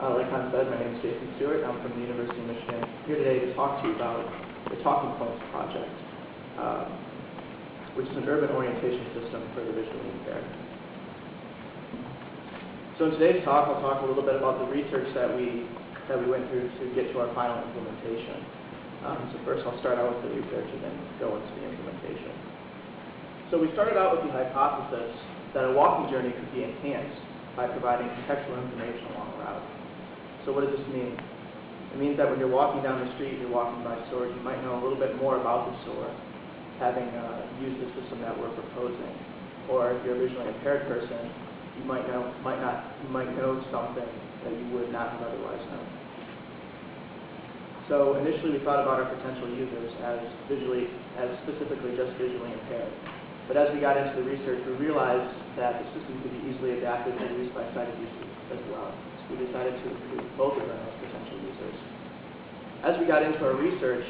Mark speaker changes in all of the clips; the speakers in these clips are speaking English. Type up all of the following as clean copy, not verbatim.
Speaker 1: Like Hans said, my name is Jason Stewart. I'm from the University of Michigan. I'm here today to talk to you about the Talking Points project, which is an urban orientation system for the visually impaired. So in today's talk, I'll talk a little bit about the research that we went through to get to our final implementation. So first, I'll start out with the research and then go into the implementation. So we started out with the hypothesis that a walking journey could be enhanced by providing contextual information along the route. So what does this mean? It means that when you're walking down the street, you're walking by stores, you might know a little bit more about the store, having used the system that we're proposing. Or if you're a visually impaired person, you might know something that you would not have otherwise known. So initially we thought about our potential users as specifically just visually impaired. But as we got into the research, we realized that the system could be easily adapted and used by sighted users as well. So we decided to include both of them as potential users. As we got into our research,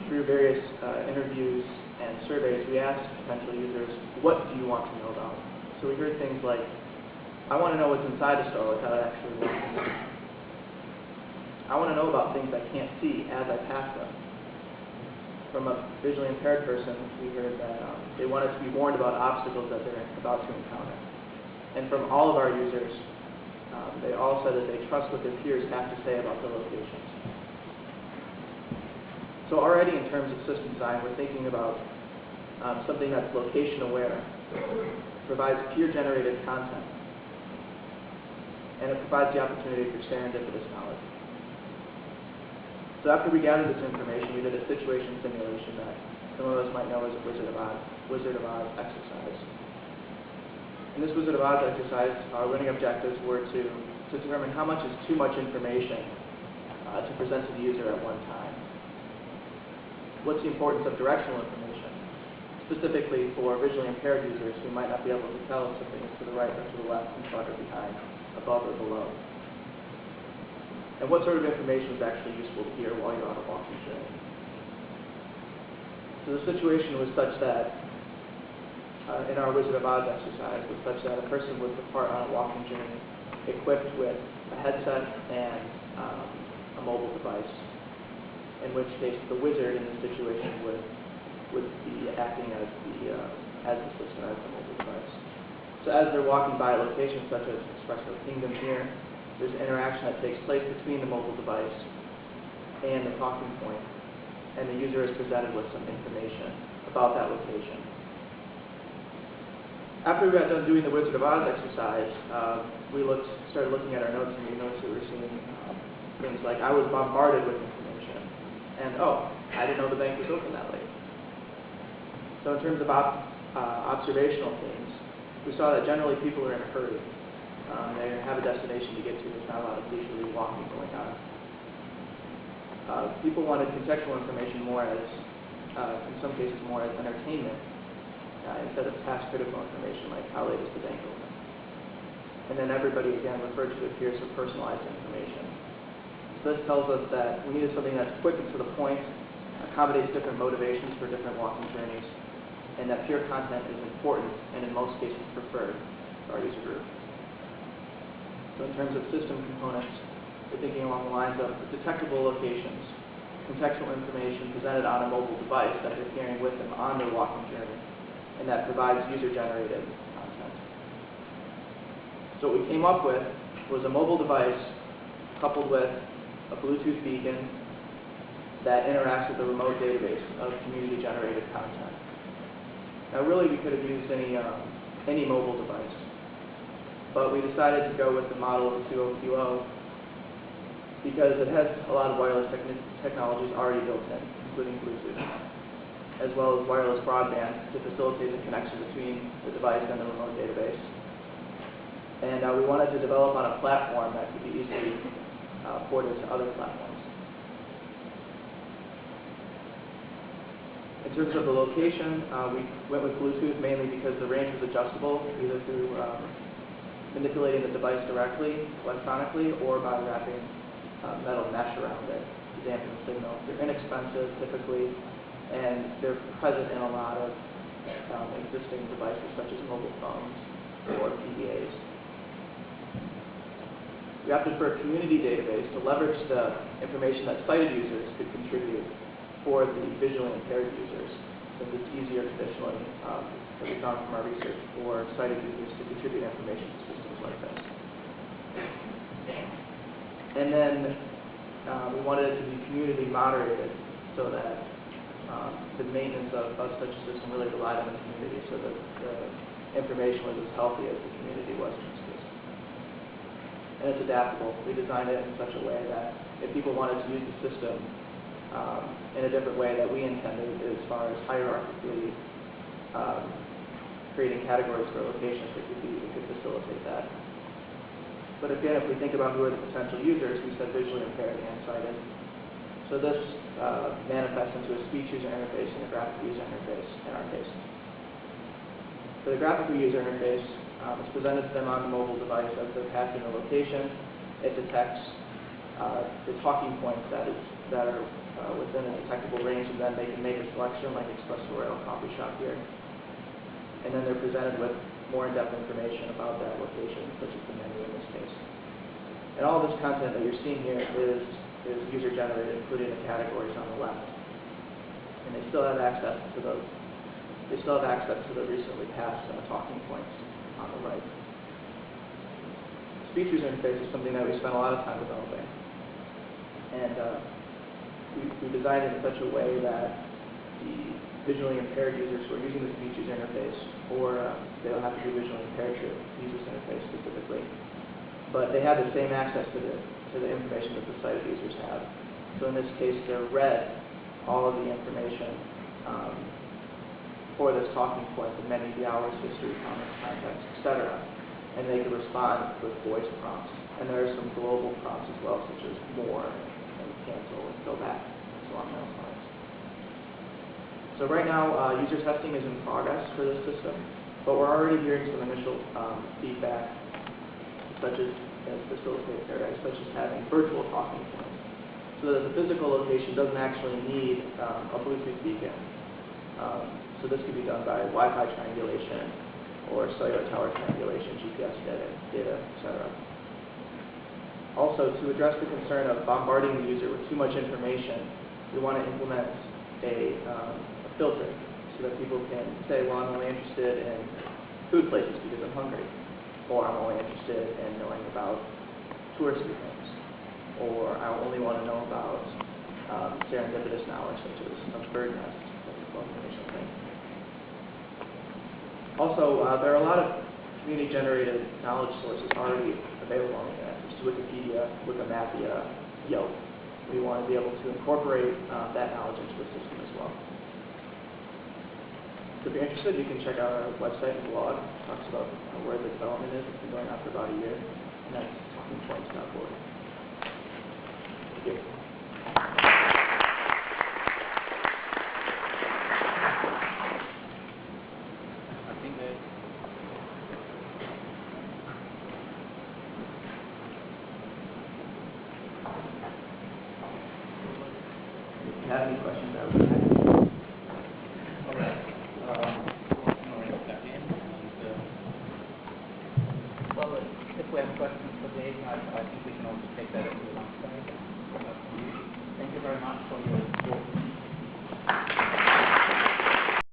Speaker 1: through various interviews and surveys, we asked potential users, what do you want to know about? So we heard things like, I want to know what's inside the store without actually walking in. I want to know about things I can't see as I pass them. From a visually impaired person, we heard that they wanted to be warned about obstacles that they're about to encounter. And from all of our users, they all said that they trust what their peers have to say about the locations. So already in terms of system design, we're thinking about something that's location aware, provides peer-generated content, and it provides the opportunity for serendipitous knowledge. So after we gathered this information, we did a situation simulation that some of us might know as a Wizard of Oz exercise. In this Wizard of Oz exercise, our learning objectives were to determine how much is too much information to present to the user at one time. What's the importance of directional information, specifically for visually impaired users who might not be able to tell if something is to the right or to the left, in front or behind, above or below. And what sort of information is actually useful to hear while you're on a walking journey. So the situation was such that, in our Wizard of Oz exercise, was such that a person would depart on a walking journey equipped with a headset and a mobile device, in which case the wizard in this situation would be acting as the system, as the mobile device. So as they're walking by locations such as Espresso Kingdom here, there's an interaction that takes place between the mobile device and the talking point, and the user is presented with some information about that location. After we got done doing the Wizard of Oz exercise, we started looking at our notes, and we noticed that we were seeing things like, I was bombarded with information, and oh, I didn't know the bank was open that late. So in terms of observational themes, we saw that generally people are in a hurry. They have a destination to get to. There's not a lot of leisurely walking going on. People wanted contextual information more as, in some cases, more as entertainment, instead of task-critical information like how late is the bank open. And then everybody, again, referred to it here as personalized information. So this tells us that we needed something that's quick and to the point, accommodates different motivations for different walking journeys, and that peer content is important and in most cases preferred for our user group. So in terms of system components, we're thinking along the lines of detectable locations, contextual information presented on a mobile device that they're carrying with them on their walking journey, and that provides user-generated content. So what we came up with was a mobile device coupled with a Bluetooth beacon that interacts with the remote database of community-generated content. Now really we could have used any mobile device, but we decided to go with the model of the 20QO because it has a lot of wireless technologies already built in, including Bluetooth, as well as wireless broadband to facilitate the connection between the device and the remote database. And we wanted to develop on a platform that could be easily ported to other platforms. In terms of the location, we went with Bluetooth mainly because the range was adjustable, either through manipulating the device directly, electronically, or by wrapping metal mesh around it to dampen the signal. They're inexpensive, typically, and they're present in a lot of existing devices such as mobile phones or PDAs. we opted for a community database to leverage the information that sighted users could contribute for the visually impaired users, since it's easier traditionally, that we found from our research, for sighted users to contribute information to systems like this. And then we wanted it to be community moderated so that the maintenance of such a system really relied on the community, so that the information was as healthy as the community was in this case. And it's adaptable. We designed it in such a way that if people wanted to use the system in a different way that we intended, as far as hierarchically creating categories for locations, it could facilitate that. But again, if we think about who are the potential users, we said visually impaired and sighted. So this manifests into a speech user interface and a graphical user interface in our case. For the graphical user interface, it's presented to them on the mobile device as they're passing a location. It detects the talking points that are within a detectable range, and then they can make a selection like Expresso Royal Coffee Shop here. And then they're presented with more in-depth information about that location, such as the menu in this case. And all this content that you're seeing here is user-generated, including the categories on the left. And they still have access to those. They still have access to the recently passed talking points on the right. Speech user interface is something that we spent a lot of time developing. And we designed it in such a way that the visually impaired users who are using the speech user interface, or they don't have to be visually impaired to use this interface specifically, but they have the same access to the information that the sighted users have. So in this case, they're read all of the information for this talking point, the menu, the hours, history, comments, context, etc. And they can respond with voice prompts. And there are some global prompts as well, such as more and cancel and go back, and so on those lines. So right now, user testing is in progress for this system, but we're already hearing some initial feedback, such as facilitated areas, such as having virtual talking points, so that the physical location doesn't actually need a Bluetooth beacon. So this could be done by Wi-Fi triangulation or cellular tower triangulation, GPS data, etc. Also, to address the concern of bombarding the user with too much information, we want to implement a filter so that people can say, well, I'm only interested in food places because I'm hungry, or I'm only interested in knowing about touristy things, or I only want to know about serendipitous knowledge, such as a bird nest, such as information thing. Also, there are a lot of community-generated knowledge sources already available on the internet, such as Wikipedia, Wikimapia, Yelp. We want to be able to incorporate that knowledge into the system as well. So if you're interested, you can check out our website and blog. It talks about where the development is. It's been going on for about a year, and that's talkingpoints.org. Thank you. If you have any questions, I would be happy.
Speaker 2: All right. Well, if we have questions for Dave, I think we can also